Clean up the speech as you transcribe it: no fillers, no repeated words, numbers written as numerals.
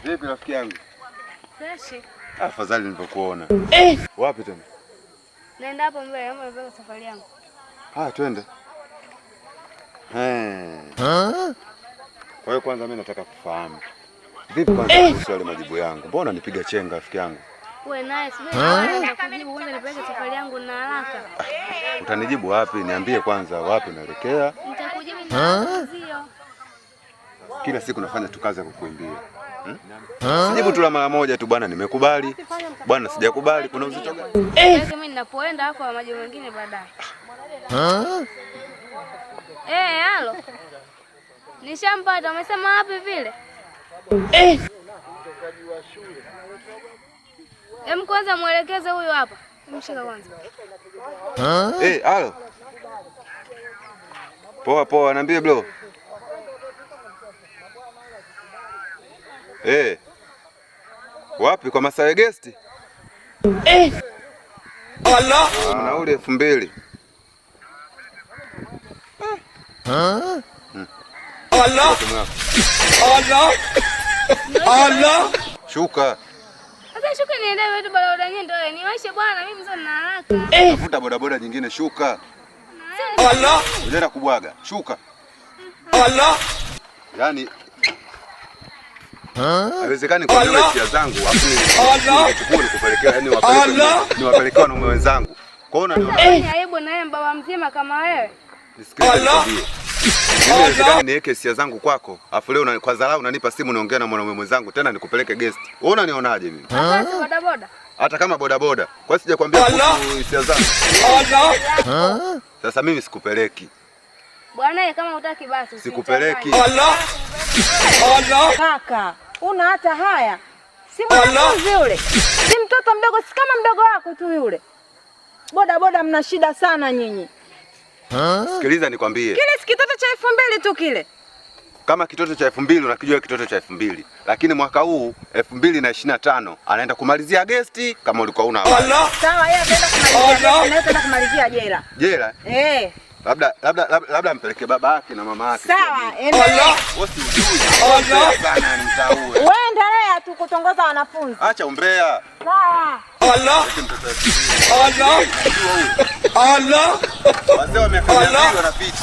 Vipi rafiki yangu? Fresh. Afadhali nilipokuona. Wapi tena? Naenda hapo mbele, mbele safari yangu. Haya twende. Kwa hiyo kwanza mimi nataka kufahamu. Vipi kwanza kuhusu yale majibu yangu? Mbona nipiga chenga rafiki yangu? Wewe nice. Mimi nitakujibu kwanza nipeleke safari yangu na haraka. Utanijibu wapi? Niambie kwanza wapi naelekea. Nitakujibu ndio. Kila siku nafanya tu kazi ya kukuimbia. Sijibu tu la mara moja tu bwana nimekubali. Bwana sijakubali, kuna uzito gani? Mimi ninapoenda hapo majibu mengine baadaye. Halo. Nishampata, umesema wapi vile? Kwanza muelekeze huyu hapa. Mshika kwanza. Halo. Poa, niambie bro. Wapi kwa Masawe guest? Allah. Nauli 2000. Allah. Shuka. Sasa shuka niende wetu bodaboda nyingine ndio niwaishe bwana mimi mzee na haraka. Tafuta bodaboda nyingine shuka. Allah. Unaenda kubwaga. Shuka. Allah. Yaani haiwezekani kwa wewe tia zangu afu nikupelekea yani wapelekea wanaume wenzangu. Kwa hiyo unaniona aibu na yeye baba mzima kama wewe. Nisikilize. Haiwezekani niweke hisia zangu kwako. Afu leo kwa dharau unanipa simu naongea na mwanaume mwenzangu tena nikupeleke guest. Wewe unanionaje mimi? Hata bodaboda. Hata kama bodaboda. Kwa sija kwambia kuhusu hisia zangu. Sasa mimi sikupeleki. Bwana kama hutaki basi sikupeleki. Kaka, una hata haya. Si mwanafunzi yule. Si mtoto mdogo, si kama mdogo wako tu yule. Bodaboda mna shida sana nyinyi. Sikiliza nikwambie. Kile si kitoto cha 2000 tu kile. Kama kitoto cha 2000 unakijua kitoto cha 2000. Lakini mwaka huu 2025 anaenda kumalizia gesti kama ulikuwa una habari. Sawa, yeye ataenda kumalizia gesti na ataenda kumalizia jela. Jela? Labda mpeleke baba yake na mama yake. Sawa, endelea. Wosi ujui. Sana nitaue. Wewe endelea tu kutongoza wanafunzi. Acha umbea. Sawa. Allah. Wazee wa miaka 200 wanapita.